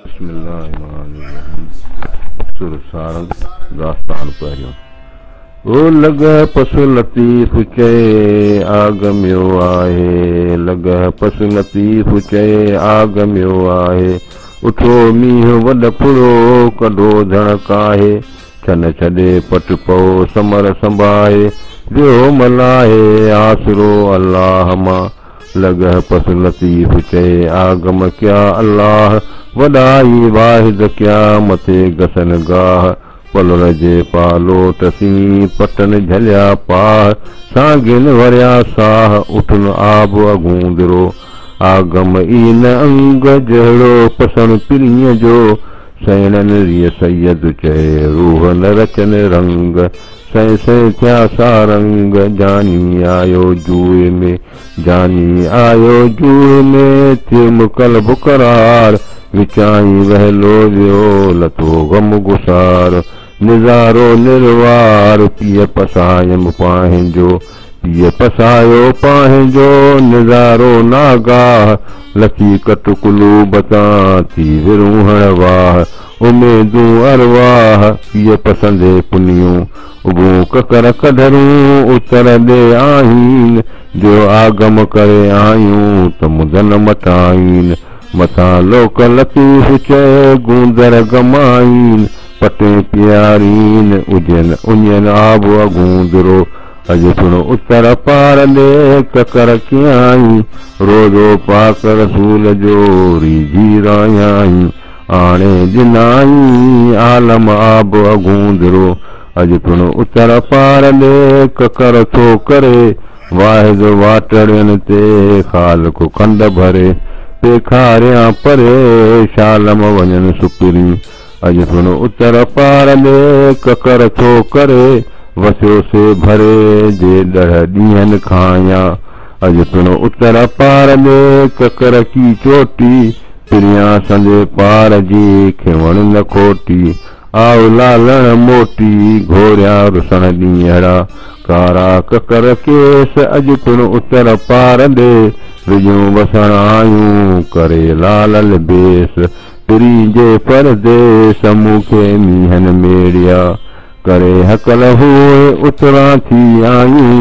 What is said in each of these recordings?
दास्तान पहिरियों ओ लॻ पस लतीफ़ चए आगमियो आहे, लॻ पस लतीफ़ चए आगमियो आहे। उठो मींहुं वॾ फुरो कढो धणक आहे, छन छॾे पट पओ समर संभाए, वियो मल्हाए आसरो अल्लाह मां। लॻ पस लतीफ़ चए आगम क्या अल्लाह, वॾाई वाहिद क्या मथे गसन गाह। पलर जे पालो तसी पटन झलिया पाह, सांगिन वरिया साह उठन आब अगूंदरो। आगम इन अंग जहिड़ो पसण पिरीअ जो, सैणन रिय सैयद चए रूह न रचन रंग। सै सै थिया सारंग जानी आयो जूए में, जानी आयो जूए में थियुम कल्ब करार। विचाई वहलो वियो लथो गम गुसार, निज़ारो निर्वार पीअ पसायम पांहिंजो, पीअ पसायो पांहिंजो निज़ारो नागाह। लखी कटकुलू बता थी विरूहण वाह, उमेदूं अरवाह पीअ पसंदे पुनियूं। उबूं ककर कढरूं उतर ॾे आहीन, जो आगम करे आयूं त मुदन मटाइन। मथां लोक लतीफ़ चए गूंदर गमाइन, पटे प्यारीन उजन उञन आब अगूंदरो। अॼु सुण उतर पार ॾे ककर कियाई, रोज़ो पाक रसूल जो रीझी रायाई। आणे ॾिनाई आलम आब अगूंदरो, अॼु सुण उतर पार ॾे ककर थो करे। वाहिद वाटड़ियन ते ख़ालिक खंड भरे, पेखारियां परे शालम वञन सुकरी। अॼु सुण उतर पार ॾे ककर थो करे, वसियो से भरे जे ॾह ॾींहंनि खायां। अॼु सुण उतर पार ॾे ककर की चोटी, पिरियां संदे पार जी खिवण न खोटी। आउ लालण मोटी घोरिया रुसण ॾींहड़ा, कारा ककर केस अॼु सुण उतर पार ॾे। विझूं वसण आयूं करे लालल बेस, पिरी जे परदेस मूंखे मींहन मेड़िया। करे हकल हुए उतरा थी आयूं,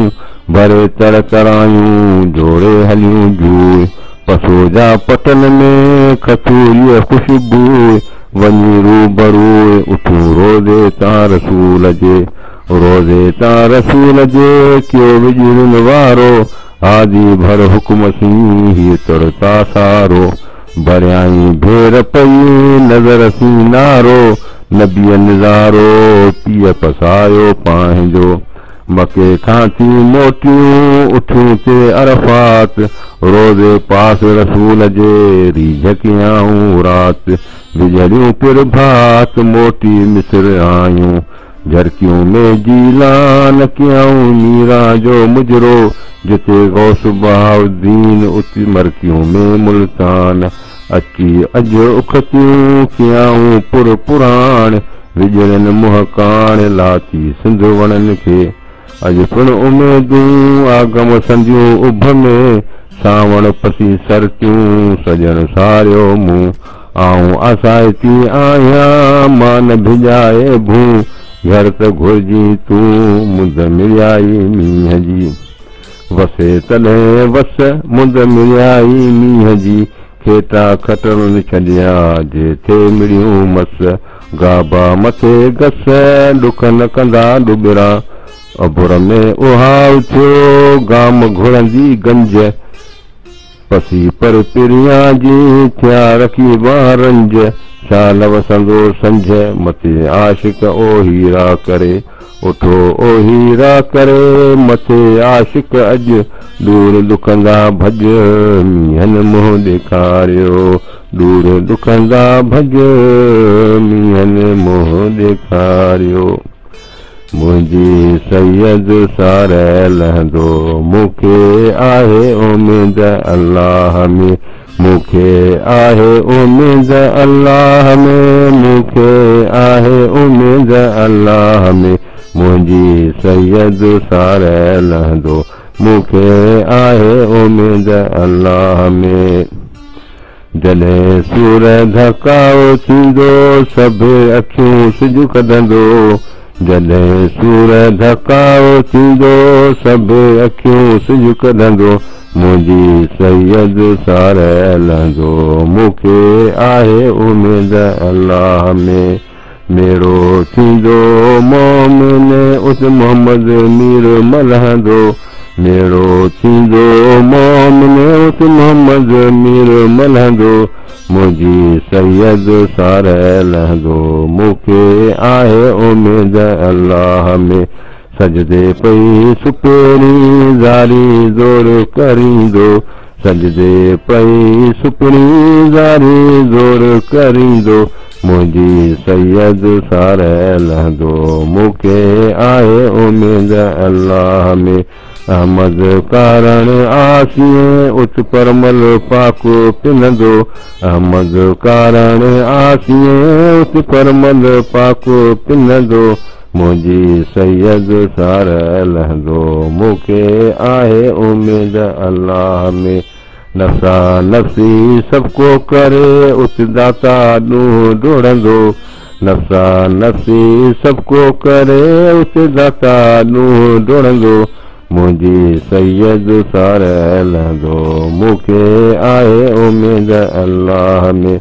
भरे तर तरायूं जोड़े हलियूं जूए। पसो जा पटन में खथूरीअ ख़ुशबू, वञी रूबरू उठूं रोज़े तां रसूल जे। रोज़े तां रसूल जे कियो विजड़न वारो, आदि भर हुकुम सी ही तुरता सारो। भरियाई भेर पई नज़र सी नारो, नबीअ निज़ारो पीअ पसायो पांहिंजो। मके खां थी मोटियूं उठूं ते अरफात, रोज़े पास रसूल जे रीझ कियाऊं रात। विझड़ियूं पिर भात मोटी मिस्र आयूं, झरकियूं में जीलान कियाऊं मीरा जो मुजरो। जिते गौस बहाउद्दीन उति मरकियूं में मुल्तान, अची अॼु उखतियूं कियाऊं पुर पुराण। विजड़न मुंह कान लाती सिंध वणन खे, अॼु पिण उमेदूं आगम संदियूं उभ में। सावण पसी सरतियूं सजन सारियो मुंहुं, आऊं आसाइती आहियां मान भिॼाए भूं। घर त घुरिजी तूं मुंद मिड़ाई मींहं जी, वसे तॾहिं वस मुंद मिड़ाई मींहं जी। खेटा खटण छॾिया जे थे मिड़ियूं मस, गाबा मथे गस ॾुख न कंदा ॾुॿिरा। अबुर में उहाउ थियो गाम घुरंदी गंज, पसी पर पिरियां जी थिया रखी वारंज। शाल वसंदो संझ मथे आशिक ओ हीरा करे, उठो ओ हीरा करे मथे आशिक अॼु। दूर दुखंदा भॼ मींहन मुंहुं ॾेखारियो, दूर दुखंदा भॼ मींहन मुंहुं ॾेखारियो। मुंहिंजी सैयद सारे लहंदो, मूंखे आहे उमेद अल्लाह में। मूंखे आहे उमेद अल्लाह में, मूंखे आहे उमेद अल्लाह में। मुंहिंजी सैयद सारे लहंदो, मूंखे आहे उमेद अल्लाह में। जॾहिं सूर धकाओ थींदो सभु अखियूं सिज कढंदो जॾहिं सूर धकाओ थींदो सभु अखियूं सिज कढंदो मुंहिंजी सैयद सार हलंदो मूंखे आहे उमेद अल्लाह में मेरो थींदो मोमिन उस मोहम्मद मीर मलहंदो मेरो थींदो मोमिन उस मोहम्मद मीर मलहंदो मुंहिंजी सैयद सार हलंदो मूंखे आहे उमेद अल्लाह में सजदे पई सुपिणी ज़ारी ज़ोर करींदो सजदे पई सुपिणी ज़ारी ज़ोर करींदो मुंहिंजी सैयद सार हलंदो मूंखे आहे उमेद अल्लाह में अहमद कारण आसीं उच परमल पाक पिनंदो अहमद कारण आसीं उच परमल पाक पिनंदो मुंहिंजी सैयद सार हलंदो मूंखे आहे उमेद अल्लाह में नफ़्सा नफ़्सी सबको करे उस दाता ॾूंहुं डोड़ंदो नफ़्सा नफ़्सी सबको करे उस दाता ॾूंहुं डोड़ंदो मुंहिंजी सैयद सार हलंदो मूंखे आहे उमेद अल्लाह में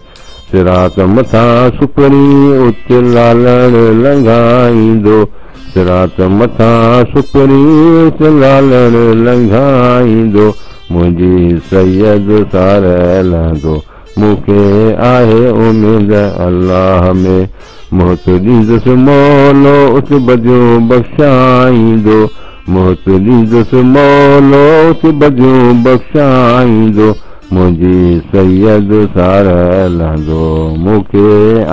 सिरात मथां सुपिणी उच लालण लंघाईंदो सिरात मथां सुपिणी उच लालण लंघाईंदो मुंहिंजी सैयद सार हलंदो मूंखे आहे उमेद अल्लाह में मोहत ॾींदुसि मौलो उस बदियूं बख़्शाईंदो मोहत ॾींदुसि मौलो उस बदियूं बख़्शाईंदो मुंहिंजी सैयद सार हलंदो मूंखे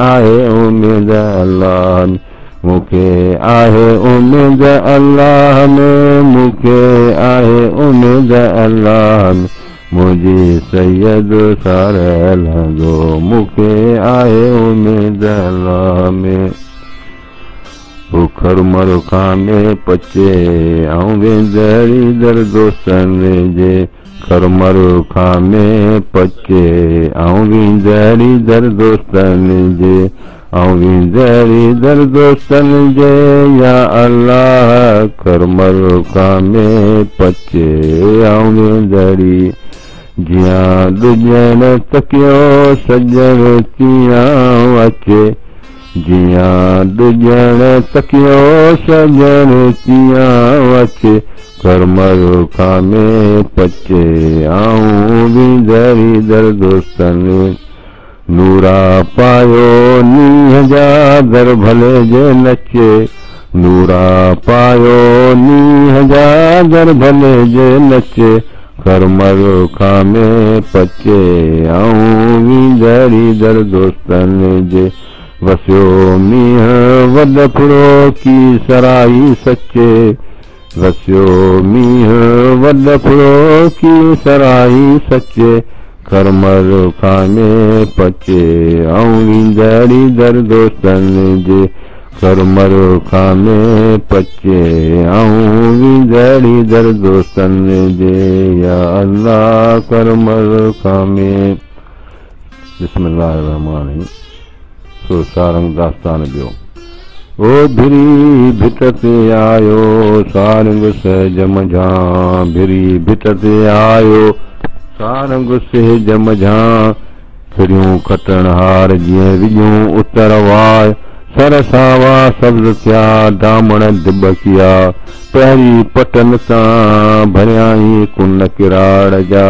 आहे उमेद अल्लाह में मूंखे आहे उमेद अल्लाह में मूंखे आहे उमेद अल्लाह में मुंहिंजी सैयद सार हलंदो मूंखे आहे उमेद अल्लाह में बुखर मरुखा में पचे ऐं वेंदड़ी दर दोस्तनि जे खर मरुखा में पचे ऐं वेंदड़ी दर दोस्तनि जे ऐं वेंदड़ी दर दोस्तनि जे या अल्लाह खर मरुखा में पचे ऐं वेंदड़ी जियां ॾुजण तकियो सजण तीअं अचे जियां ॾुजण तकियो सजण तीअं अचे कर मरुखा में पचे ऐं वेंदड़ी दर दोस्तनि नूरा पायो नींहं जा दर भले जे नचे नूरा पायो नींहं जा दर भले जे नचे कर मरुखा में पचे ऐं वेंदड़ी दर दोस्तनि जे वसियो मींहं वॾ फुरो की सराई सचे वसियो मींहं वॾ फुरो की सराई सचे कर मरुखा में पचे ऐं वेंदड़ी दर दोस्तनि जे कर मरुखा में पचे ऐं वेंदड़ी दर दोस्तनि जे या अल्लाह कर मरुखा में बिस्मिल्लाह रहमान रहीम सो सारंग दास्तान ॿियो ओ भिरी भिट ते आयो सारंग सहज मझां भिरी भिट ते आयो सारंग सहज मझां फिरियूं खटण हार जीअं विझूं उतर वार सर सावा सब्ज़ थिया दामण दिबकिया पहिरीं पटन तां भरियाई कुन किराड़ जा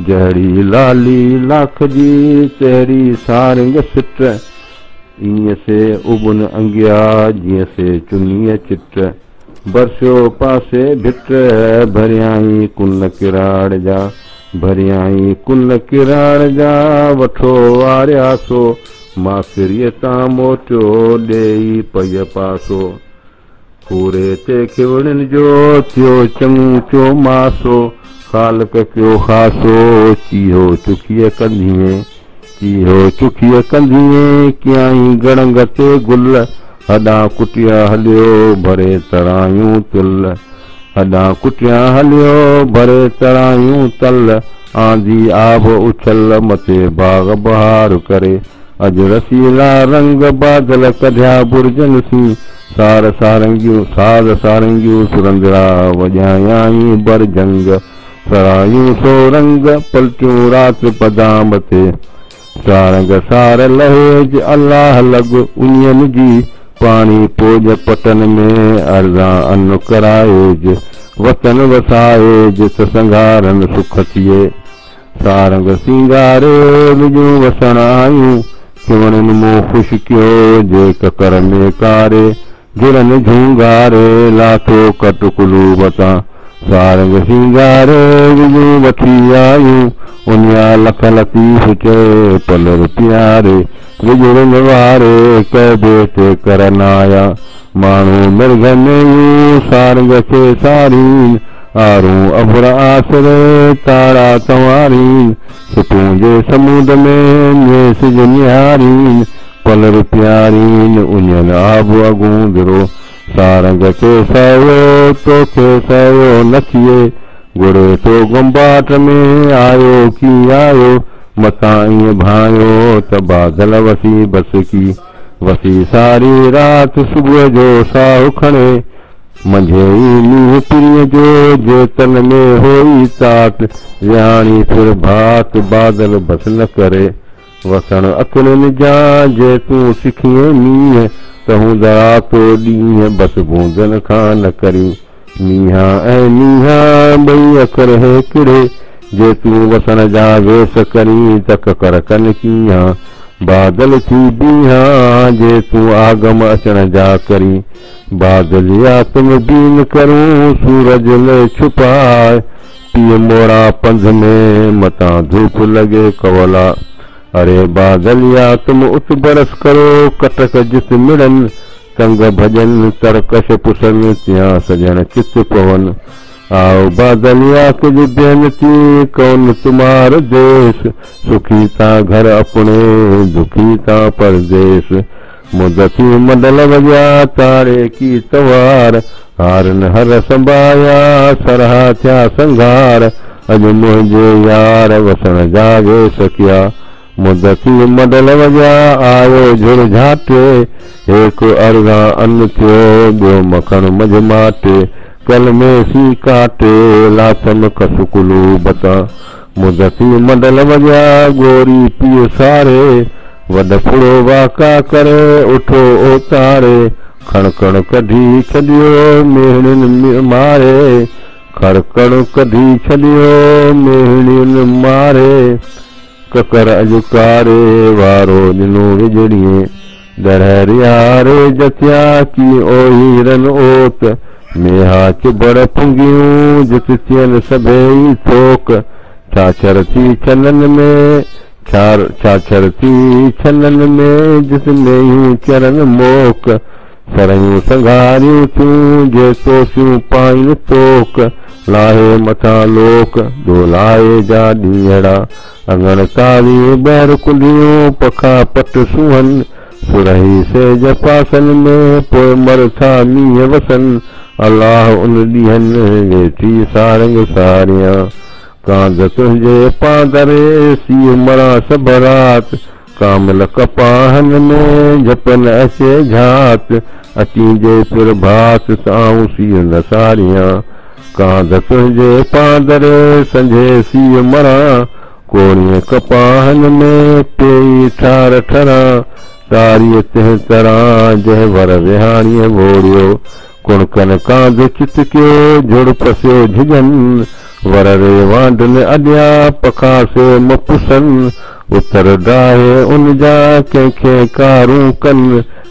जहिड़ी लाली लाख जी तहिड़ी सारंग सिट ईअं से उबन अंगिया जीअं से चुनीअ चिट बरसियो पासे भिट भरियाई कुन किराड़ जा भरियाई कुन किराड़ जा वठो आरियासो मासिरीअ तां मोटियो ॾेई पय पासो पूरे ते खिवड़नि जो थियो चङो मासो ख़ालक कयो ख़ासो चीहो चुखीअ कंदीअ चीहो चुखीअ कंदीअ कियाई गड़ंग ते गुल हॾां कुटिया हलियो भरे तरायूं तुल हॾां कुटिया हलियो भरे तरायूं तल आंधी आब उछल मथे बाग बहार करे अज रसीला रंग बादल कढिया बुर्जन सी सार सारंगियूं सुरंदड़ा वॼायाई बरजंग सरायूं सो रंग पलटियूं रात पदाम ते सारंग सार लहेज अल्लाह लॻ उन्हनि जी पाणी पोज पटन में अर्ज़ा अन कराएज वतन वसाएज त संघारन सुख थिए सारंग सिंगारे विजूं वसण आयूं किवणनि मूं ख़ुशि कयो जे ककर में कारे गिरन झूंगारे लाथो कटकुलू वतां सारंग सिंगारे विजूं वठी आयूं उन्या लख लतीफ़ चए पलर प्यारे विजड़न वारे कबे ते करन आया माण्हू मिर्ग में सारंग खे सारीन आरूं अबुर आसरे तारा तंवारीन सुतूं जे समुंड में सिज निहारीन पलर प्यारीन उन्हनि आब अगूंदरो सारंग खे सायो तोखे सायो न थिए घुरे तो गुंबाट में आयो की आयो मथां ईअं भायो त बादल वसी बस की वसी सारी रात सुबुह जो साहु खणे मंझे मींहुं पिरीअ जो जे तन में होई तात विहाणी फिर भात बादल बस न करे वसण अखियुनि जा जे तूं सिखीअ मींहं त हूंदा तो ॾींहं बस बूंदनि खां न करी मींहां ऐं मींहां ॿई अखर हिकिड़े जे तूं वसण जा वेस करी त ककर कनि कीअं बादल थी बीहां जे तूं आगम अचण जा करी बादलिया तुम बीन करूं सूरज में छुपाए पीअ मोड़ा पंध में मतां धूप लगे कवला अरे बादलिया तुम उत बरस करो कटक जित मिड़न तंग भजन तरकश पुसन त्या सजन चित पवन आओ बादलिया कुछ बेनती कौन तुम्हार देश सुखी ता घर अपने दुखी ता परदेश मुदती मंडल वजा तारे की तवार हारन हर संभाया सरहा थया संघार अज मुझे यार वसण जागे सकिया मुदती मंडल वजा आयो झुर झाटे एक अर्गा अन्न थियो ॿियो मखण मझ माटे कल में सी काटे लाथन कसुकुलू बता मुदती मंडल वजा गोरी पीउ सारे वड फुड़ो वाका करे उठो ओतारे खणकण कढी छॾियो मेहणियुनि मारे खड़कण कढी छॾियो मेहणियुनि मारे ककर अजुकारे वारो ॾिनो विजड़िए दरहरियारे जथिया की ओहीरन ओत मेहा चिबड़ पुंगियूं जित थियनि सभई थोक छाछर थी छनन में छाछर थी छनन में जित में चरन मोक सरयूं संघारियूं थियूं जे तोसियूं पाइन तोक लाहे मथां लोक डोलाए जा ॾींहड़ा अंगण ताली ॿाहिरि कुलियूं पखा पट सुहन सुरही सेज पासन में पोइ मर था मींहं वसन अल्लाह उन ॾींहनि वेठी सारंग सारियां कांद तुंहिंजे पादरे सीउ मरा सभ रात कामिल कपाहन में झपन अचे झात अचींजे फिर भात साऊं सीउ न सारियां कांद तुंहिंजे पादरे संझे सीउ मरा कोणीअ कपाहन में पेई ठार ठरा तारीअ तंहिं तरह जंहिं वर विहाणीअ वोड़ियो कुणकन कांद चित कयो जुड़ पसियो झिझन वर रे वांडन अॾिया पखासे मपुसन उतर डाहे उन जा कंहिंखे कारूं कन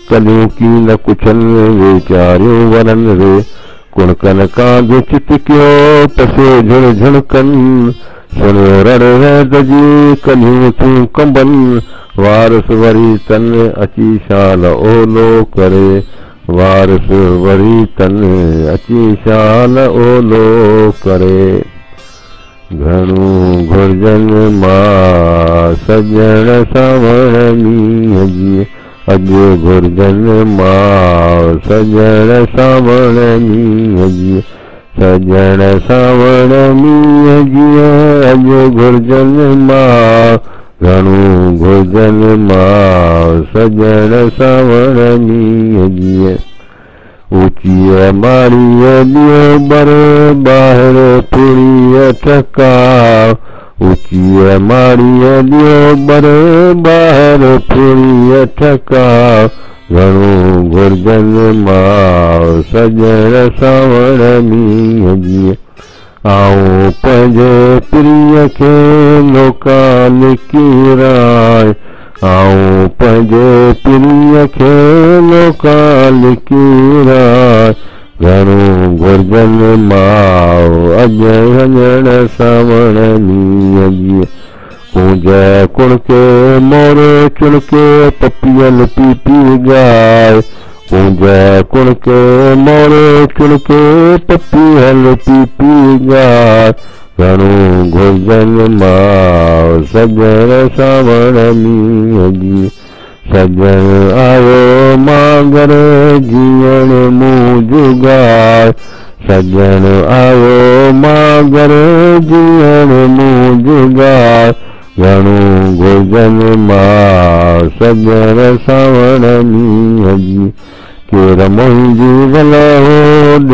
कलियूं की न कुछन वीचारियूं वरन रे कुणकन कांद चित कयो पसियो झुड़ झुड़कन सुनियो रड़ दजी कलियूं थियूं कंबन वारस वरी तन अची शाल ओलो करे वारस वरी तन अची शाल ओलो करे घणो घुर्जन मां सजण सावण मींहं जी अॼु घुर्जन मां सजण सावण मींहं जी सजण सावण मींहं जीअं अॼु घुर्जनि मां घणो घुर्जनि मां सजण सावण मींहं जीअं ऊचीअ माड़ीअ ॾियो बर ॿाहिरि फुड़ीअ ठका ऊचीअ माड़ीअ ॾियो बर ॿाहिरि फुड़ीअ ठका घणो घुर्जनि मां सजण सावण मींहं जीअं आऊं पंहिंजे प्रिय खे लोका लिकीराए आऊं पंहिंजे प्रिय खे लोका लिकीराए घणो घुर्जनि मां अॼु वञण सावण मींहं जीअं कूंज कुणके मोर चुणके पपियल पी पी गाए कूंज कुणके मोर चुणके पपियल पी पी गाए घणो घुर्जनि मां सजण सावण मींहं जीअं सजण आयो मां घर जीअण मूं जुगाए सजण आयो मां घर जीअण मूं जुगाए घणो घुर्जनि मां सजण सावण मींहं जीअं केर मुंहिंजी वलहो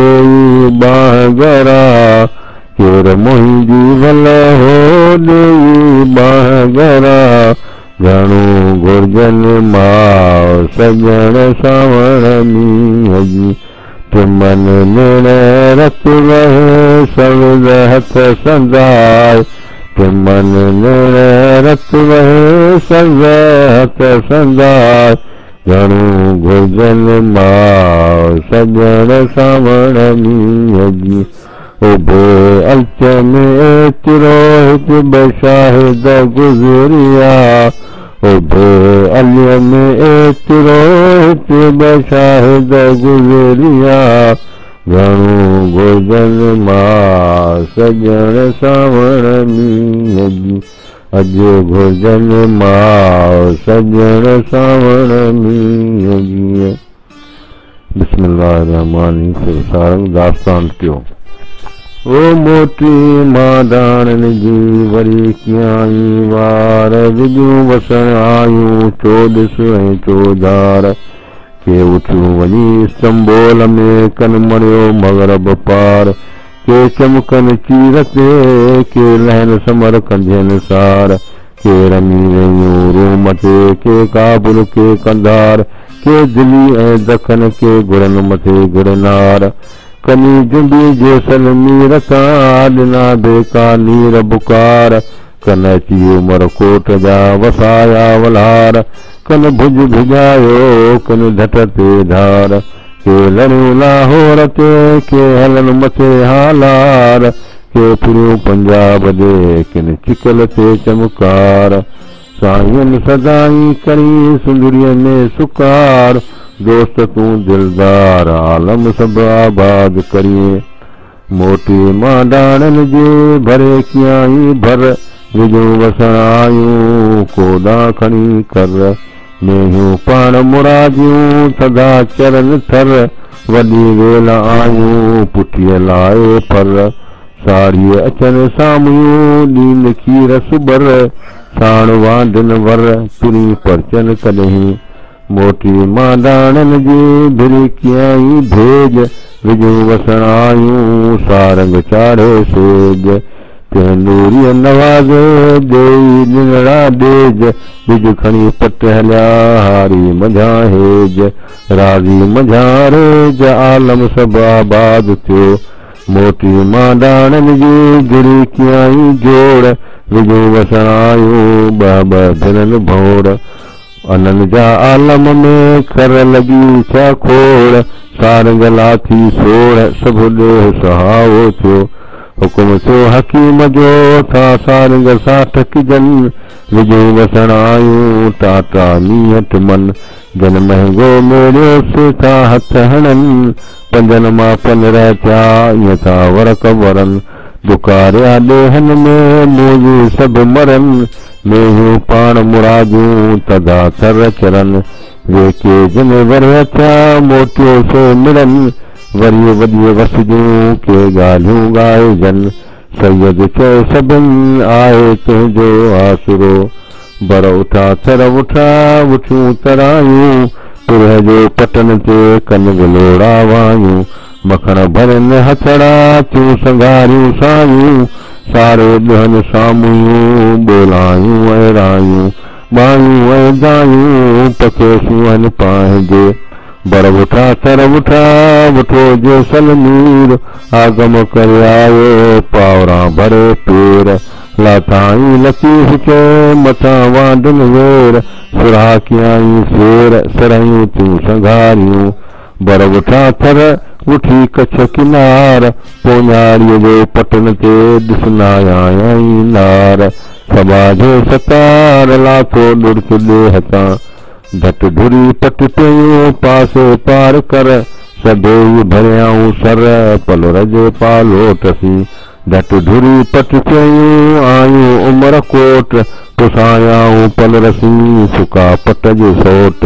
ॾेई बांह घरा केर मुंहिंजी वलहो ॾेई बांह घरा घणो घुर्जनि मां सजण सावण मींहं जीअं तुमन निण रत वहे सवल हथ संदाए तुमन निण रत वहे सवल हथ संदाए घणो घुर्जनि मां सजण सावण मींहं जीअं उभे अल्च में तिरोहित बशाहिद गुज़रिया उभे अलिय में तिरोहित बशाहिद गुज़रिया घणो घुर्जनि मां सजण सावण मींहं जीअं अॼु घुर्जनि मां सजण सावण मींहं जीअं बिस्मिल्लाहिर्रहमानिर्रहीम सारंग दास्तान टियों ओ मोटी मादाणनि जी वरी कीअं वार विजूं वसण आयूं चोॾिस ऐं चोधार के उठियूं वञी संबोल में कन मरियो मगरब पार के चमकनि चीर ते के लहन समर कंझनि सार के रमी वयूं रूम ते के काबुल के कंधार के दिल्ली ऐं दखन के गुरनि मथे गिरनार कनी जुंडी जेसल मीर तां ॾिना बेकार नीर बुकार कन अची उमर कोट जा वसाया वलार कन भुज भिजायो कन ढट ते धार के लड़ियूं लाहौर ते के हलन मथे हालार के फिरियूं पंजाब दे किन चिकल ते चमकार साईं सदाई करी सुंदरीअ में सुकार दोस्त तूं दिलदार आलम सब आबाद करिए मोटी माडाणनि जे भरे कीअं भर विजूं वसण आयूं कोॾा खणी कर मेहियूं पाण मुरादियूं सदा चरन थर वॾी वेल आयूं पुठीअ लाए पर साड़ीअ अचनि साम्हूं ॾीन खीर सुबर साण वांडन वर तुरी परचन कॾहिं मोटी माडाणनि जी भिरी कीअं भेज विजूं वसण आयूं सारंग चाढ़े सेज तेंदूरीअ नवाज़े ॾेई निंगड़ा ॾेज बिज खणी पट हलिया हारी मंझां हेज राज़ी मंझां रेज आलम सभु आबाद थियो मोटी माडाणनि जी गिरी कीअं जोड़ विजूं वसण आयूं ॿ धिरनि भोर अनन जा आलम में खर लगी छा खोड़ सारंग लाथी सोड़ सभु ॾोह सहावो थियो हुकुम थियो हकीम जो था सारंग साठ किजन विजूं वसण आयूं टाटा मीहठ मन जन महांगो मेड़ियोसि था हथ हणनि पंजनि मां पंद्रहं थिया ईअं था वरक वरनि दुकारिया ॾेहनि में मूजियूं सभु मरनि मेहियूं पाण मुरादियूं तदा थर चरनि वेके जिन वर थिया मोटियो सो मिड़नि वरी वॾी वसजूं के ॻाल्हियूं ॻाइजनि सैयद चए सभिनि आहे तुंहिंजो आसरो बर उठा थर उठा उठूं तरायूं पुरह जे पटन ते कन गिलोड़ा वायूं मखण भरनि हथड़ा थियूं संघारियूं सायूं सारे ॾहनि साम्हूं ॿोलायूं ऐं रायूं बायूं ऐं दायूं पके सुहनि पंहिंजे बर उठा थर उठा उठो जो सलमीर आगम करे आयो पावरा भरे पेर लाथाई लतीफ़ चए मथां वांडनि वेर सुरा कयाई शेर सरयूं थियूं संघारियूं बर उठा थर उठी कच्छ किनार पोञाड़ीअ जे पटन ते ॾिसंदा आयाई नार समाधे सतार लाथो ॾुर्क ॾे हथां धट धुरी पट पियूं पासे पार कर सभेई भरियाऊं सर पलर जे पालोटसी धट धुरी पट पियूं आयूं उमर कोट पुसायाऊं पलरसी सुका पट जे सोट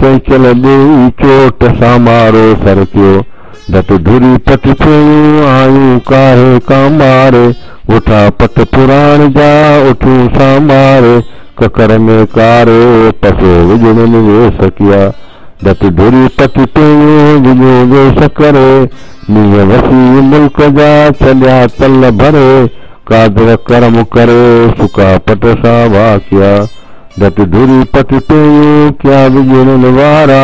चंचल ॾेई चोट सामारो सरकियो धट धुरी पट पियूं आयूं काहे कामारे उठा पट पुराण जा उठूं सामारे ककर में कारे पसो विझड़नि वे सकिया धट धुरी पट पियूं विझो वे सकरे मींहं वसी मुल्क जा छॾिया तल भरे कादर करम करे सुका पट सां वाकिया धट धुरी पट पियूं क्या विझड़नि वारा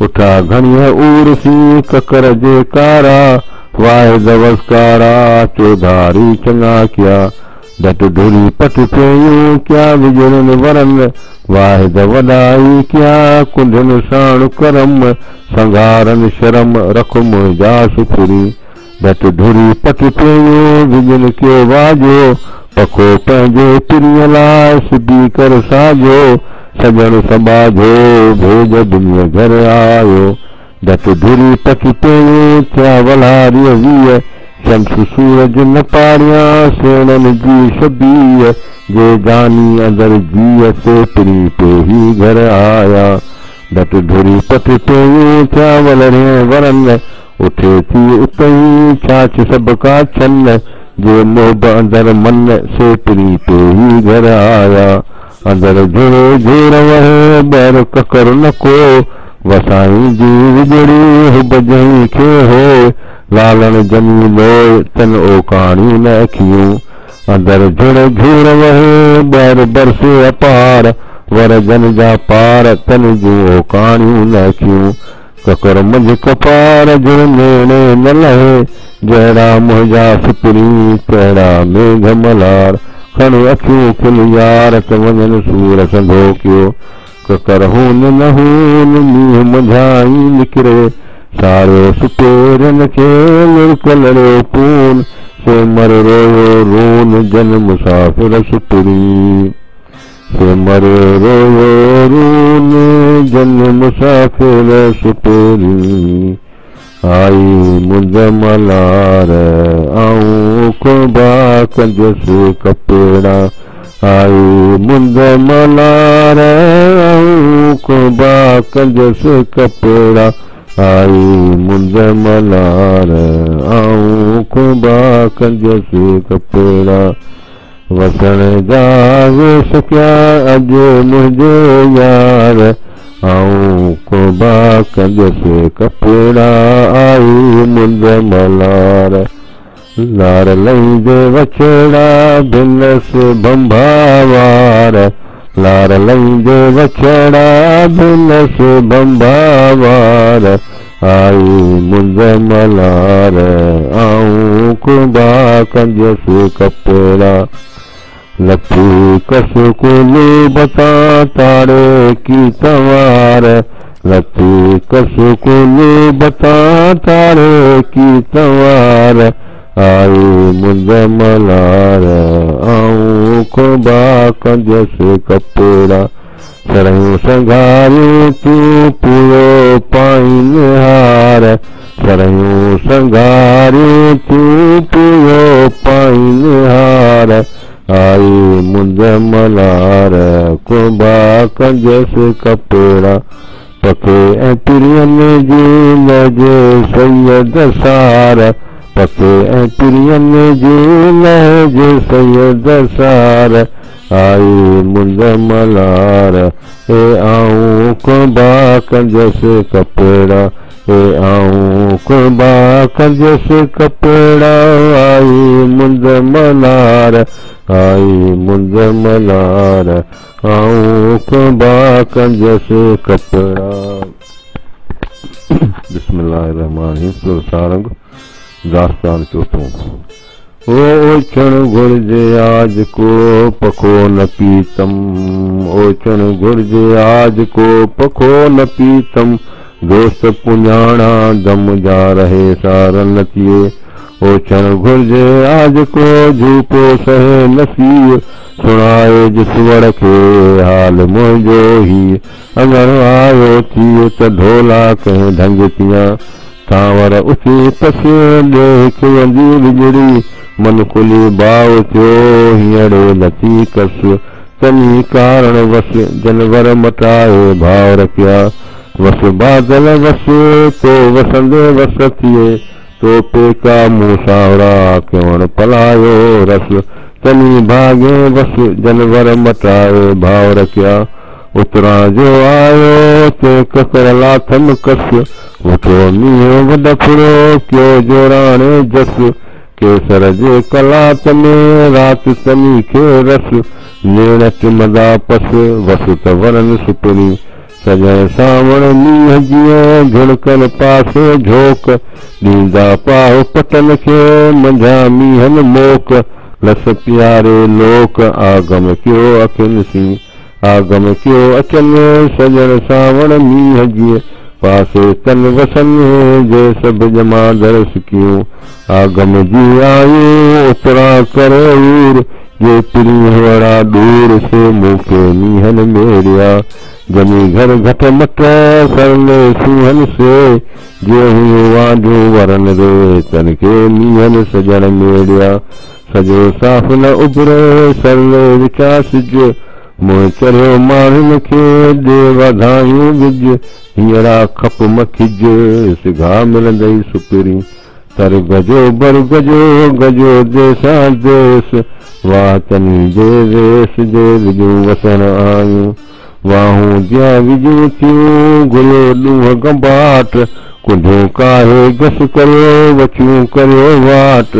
उठा घणीअ उर्सी ककर जे कारा वाहिद वस्कारा चौधारी चङा किया धट धुरी पट पियूं क्या विझड़नि वरनि वाहिद वॾाई क्या कुंडनि साण करम संघारनि शर्म रख मुंहिंजा सुखरी धट धुरी पट पियूं विझनि कयो वाजो पखो पंहिंजे पिरीअ लाइ सिधी कर साजो सजण समाजो भेज दुनिया घर आयो धट धुरी पट पियूं थिया वलारीअ वीह शम्स सूरज न पारियां सेणनि जी शबीह जे जानी अंदर जीअ से पिरी पे ही घर आया धट धुरी पट पियूं थिया वलरे वरन उठे थी उतई छाछ सभ का छन जे मोब अंदर मन से पिरी पे ही घर आया अंदर झुरो झूर वहे ॿाहिरि ककर न को वसाई जी विजड़ी हुब जही खे हो लालण जमी लोय तन ओकाणी न अखियूं अंदर झुड़ झूर वहे ॿाहिरि बरसे अपार वर जन जा पार तन जूं ओकाणियूं न अखियूं ककर मुंहिंज कपार जुड़ नेणे न लहे जहिड़ा मुंहिंजा फितरी तहिड़ा मेघ मलार खण अखियूं खिल यार त वञनि सूर संधोकियो ककर हून न हून मींहुं मुंझाई निकिरे सारे सुपेरनि खे लुड़क लड़ियो पून से मर रोयो रून जन मुसाफ़िर सुतरी से मर रोयो रून जन मुसाफ़िर सुतरी आई मुंद मलार आऊं खुबा कंजस कपेड़ा आई मुंद मलार आऊं खुबा कंजस कपेड़ा आई मुंद मलार आऊं खुबा कंजस कपेड़ा वसण जा वेस क्या अॼु मुंहिंजो यार आऊं खुबा कंजस कपेड़ा आई मुंद मलार लार लहींदे वछड़ा भिनस भंभावार लार लहींदे वछड़ा भिनस भंभावार आई मुंद मलार आऊं खुबा कंजस कपेड़ा लथी कस कुलू बता तारे की तवार लथी कस कुलू बता तारे की तवार आई मुंद मलार आऊं खुबा कंजस कपेड़ा सरयूं संघारियूं तूं पूरो पाइन हार सरयूं संघारियूं तूं पूरो पाइन हार आई मुंद मलार खुबा कंजस कपेड़ा पखे ऐं पिरियन जी लहजे सैयद सार पखे ऐं पिरियन जी लहजे सैयद सार आई मुंद मलार ए आऊं कुंबा कंजस कपड़ा ए आऊं कुंबा कंजस कपड़ा आई मुंद मलार आई मुंद मलार आऊं कुंबा कंजस कपड़ा। बिस्मिल्लाहिर्रहमानिर्रहीम। सारंग दास्तान चौथों। ओछण घुर्जे आज को पखो न पीतम ओछण घुर्जे आज को पखो न पीतम दोस्त पुञाणा दम जा रहे सारन थिए ओछण घुर्जे आज को झूपो सहे नसीब सुणाए जिस वड़ खे हाल मुंहिंजो ही अगर आयो थी त ढोला कंहिं ढंग थियां सांवर उथी पसे हिक वंदी विजड़ी मन खुली बाव थियो हींअर नथी कस तनी कारण वस जनवर मटाए भाव रखिया वस बादल वस तो वसंदे वस थिए तो पेका मुंह सावरा क्यों पलायो रस तनी भागे वस जनवर मटाए भाव रखिया उतरा जो आयो ते ककर लाथम कस उठो मींहुं वॾ फुरो क्यों जोराणे जस केसर जे कलात में रात तनी खे रस नेण चिमदा पस वस त वरन सुपरी सजण सावण मींहं जीअं झुणकनि पासे झोक ॾींदा पाव पटन खे मंझा मींहनि मोक लस प्यारे लोक आगम कयो अखियुनि सी आगम कयो अचनि सजण सावण मींहं जीअं पासे तन वसन जे सभु जमा दरस कयूं आगम जी आयूं उतरा करे ऊर जे पिरी वड़ा दूर से मूंखे मींहनि मेरिया जमी घर घट मट सरले सूहन से जे हुयो वांझो वरन रे तन खे मींहनि सजण मेरिया सजो साफ़ न उभरे सरले विचा सिज मुंहुं चरियो माण्हुनि खे ॾे वाधायूं विझ हींअरा खप मखिज सिघा मिलंदई सुपिरी तर गजो बर गजो गजो देसां देस वाह तनी जे रेस जे विजूं वसण आयूं वाहूं दिया विजूं थियूं गुलो ॾूंहं गंबाट कुंढो काहे घस करियो वचियूं करियो वाट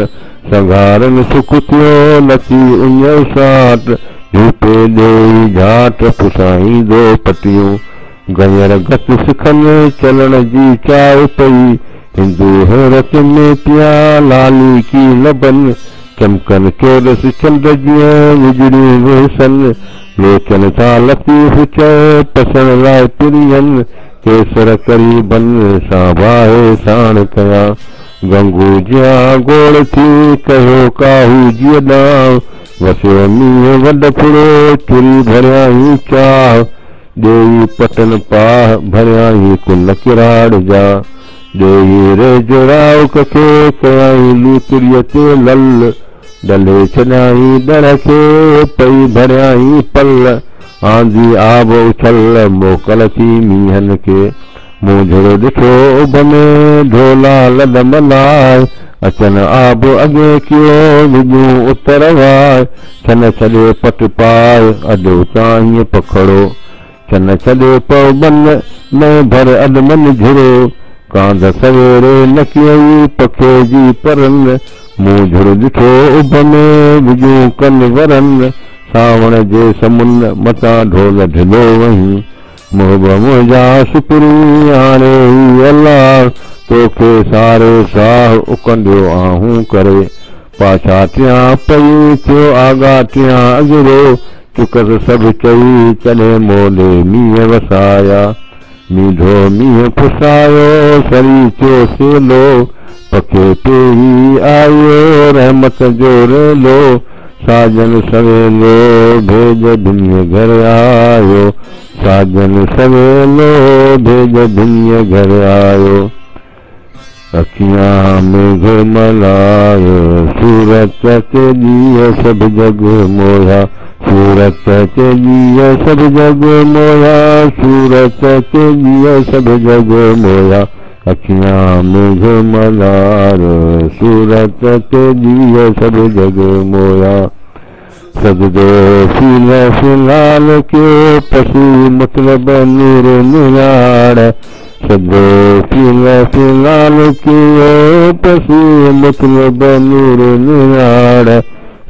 संघारनि सुख थियो नथी उञ साट झूपे ॾेई झाट पुसाईंदो पटियूं गयर गत सिखनि चलण जी चाह पई हिंदू हैरत में पिया लाली की लबन चमकन चोरस चंड जीअं विजड़ियूं वेसन लोचन था लतीफ़ चए पसण लाइ पिरियन केसर करीबन सां बाहे साण कया गंगू जिया गोड़ थी कयो काहू जीअ ॾांहुं वसियो मींहं वॾ फुरो चुरी भरिया ई चाह ॾेई पटन पाह भरिया ई कुन किराड़ जा ॾेई रे जोराव खे कयाई लूतरीअ ते लल डले छॾाई डर खे पई भरियाई पल आंधी आब उछल मोकल थी मींहनि खे मूं झुरो ॾिठो उभ में ढोला लद मलाए अचन आब अॻे कयो विजूं उतर वाए छन छॾे पट पाए अॾो तां हीअं पखड़ो छन छॾे पव बन न भर अॾमन झुरो कांध सवेरे न कयई पखे जी परन मूं झुर ॾिठो उभ में विजूं कन वरन सावण जे समुन मथां ढोल ढिलो वहीं मोहब मुंहिंजा सुपरी हाणे ही अलाह तोखे सारे साह उकंदियो आहूं करे पाछा टियां पई थियो आगा टियां अॻिरो चुकस सभु चई तॾहिं मोले मींहं वसाया मींढो मींहं फुसायो सरी थियो सेलो पखे पेही आयो रहमत जो रेलो साजन सवेलो भेज दुनिया घर आयो साजन सवेलो भेज दुनिया घर आयो अखियां मेघ मलायो सूरत ते ॾींहं सभु जग मोया सूरत तेजीअ सभु जग मोया, सूरत तेजीअ सभु जग मोया, अखियां में घुमलार, सूरत तेजीअ सभु जग मोया। सजदो फील फिलाल के पसी मतलब नूर निराड़, सजदो फील फिलाल के पसी मतलब नूर निराड़,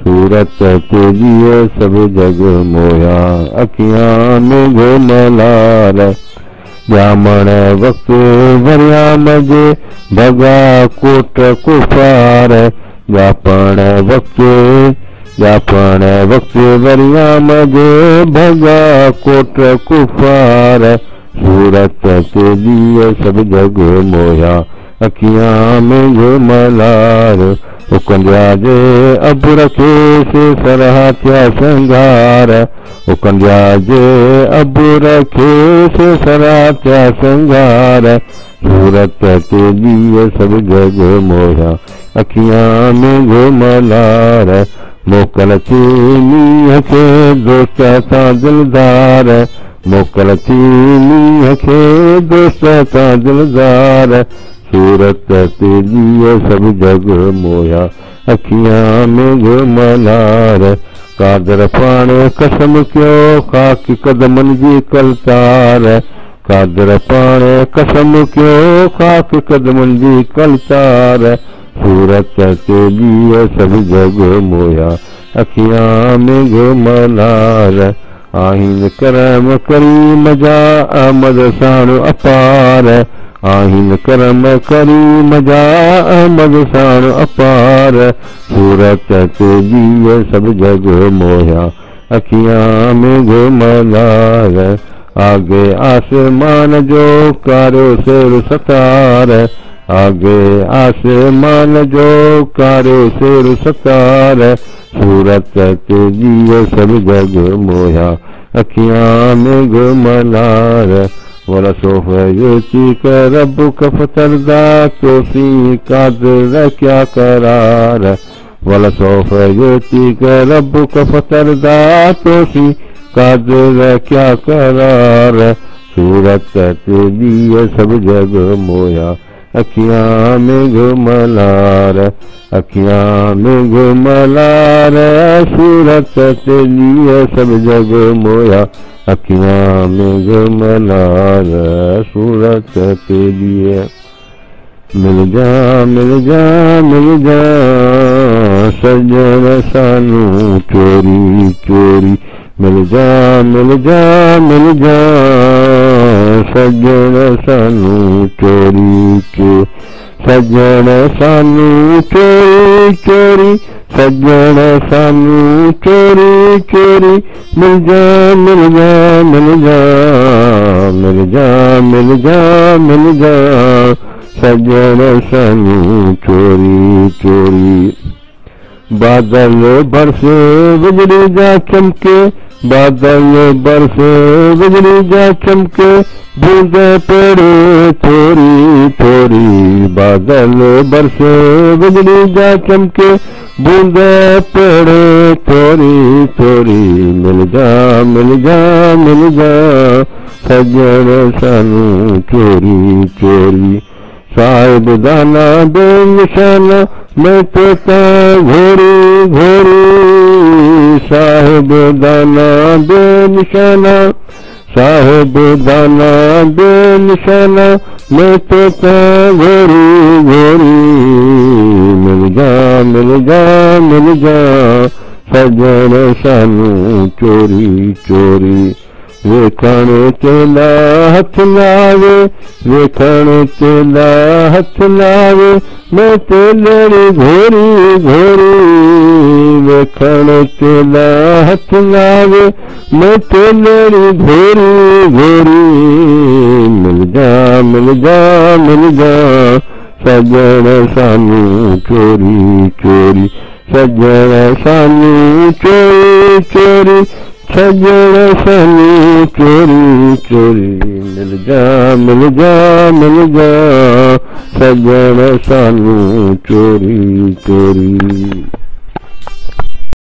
सूरत तेजीअ सभु जग मोया, अखियां में घुमलार। जामण वक्त वरियाम जे भगा कोट कुफार, जापण वक्त वरियाम जे भगा कोट कुफार, सूरत तेजीअ सभु जग मोया, अखियां में घुमलार। उकंदिया जे अबुर खे सरहा थिया संगार, उकंदिया जे अबुर खे सरहा थिया संगार, सूरत तेजीअ सभु जग मोया, अखियां में घुमलार। मोकल थी मींहं खे दोस्त सां दिलदार, मोकल थी मींहं खे दोस्त सां दिलदार, सूरत तेजीअ सभु जग मोया, अखियां में घुमलार। कादर पाण कसम कयो खाक कदमनि जी कलतार, कादर पाण कसम कयो खाक कदमनि जी कलतार, सूरत तेजीअ सभु जग मोया, अखियां में घुमलार। आहिन करम करीम जा अहमद साण अपार, आहिन करम करीम जा अहमद साण अपार, सूरत तेजीअ सभु जग मोया, अखियां में घुमलार। आगे आसमान जो कारो सेर सतार, आगे आसमान जो कारो सेर सतार, सूरत तेजीअ सभु जग मोया, अखियां में घुमलार। वरसोफ युती कर रब्बुक फतरदा, तोसी कादिर क्या करार, वरसोफ युती कर रब्बुक फतरदा, तोसी कादिर क्या करार, सूरत तेजीअ सभु जग मोया, अखियां में घुमलार, अखियां में घुमलार, सूरत तेजीअ सभु जग मोया, अखियां में घुमलार, सूरत तेजीअ। मिल जा मिल जा मिल जा सजण सानू चोरी चोरी, मिल जा मिल जा मिल जा सजण सानू चोरी चोरी, सजण सानू चोरी चोरी, सजण सानू चोरी चोरी, मिल जा मिल जा मिल जा मिल जा मिल जा मिल जा, सजण सानू चोरी चोरी। बादल बरसे बिजली जा चमके, बादल बरसे बिजली जा चमके, बूंद पड़े थोड़ी थोड़ी, बादल बरसे बिजली जा चमके, बूंद पड़े थोड़ी थोड़ी, मिल जा मिल जा मिल जा, सजण सानू चोरी चोरी। साहिब दाना बेनिशाना मैं तोता घोरी घोरी, साहिब दाना बेनिशाना, साहिब दाना बेनिशाना मैं तोता घोरी घोरी, मिल जा मिल जा मिल जा, सजण सानू चोरी चोरी। वेखण तेला हथ लावे, वेखण तेला हथ लावे, मैं तेलड़ी घोरी घोरी, वेखण तेला हथ लावे, मैं तेलड़ी घोरी घोरी, मिल जा मिल जा मिल जा, सजण सानू चोरी चोरी, सजण सानू चोरी चोरी, सजण सानू चोरी चोरी, मिल जा मिल जा मिल जा, सजण सानू चोरी चोरी।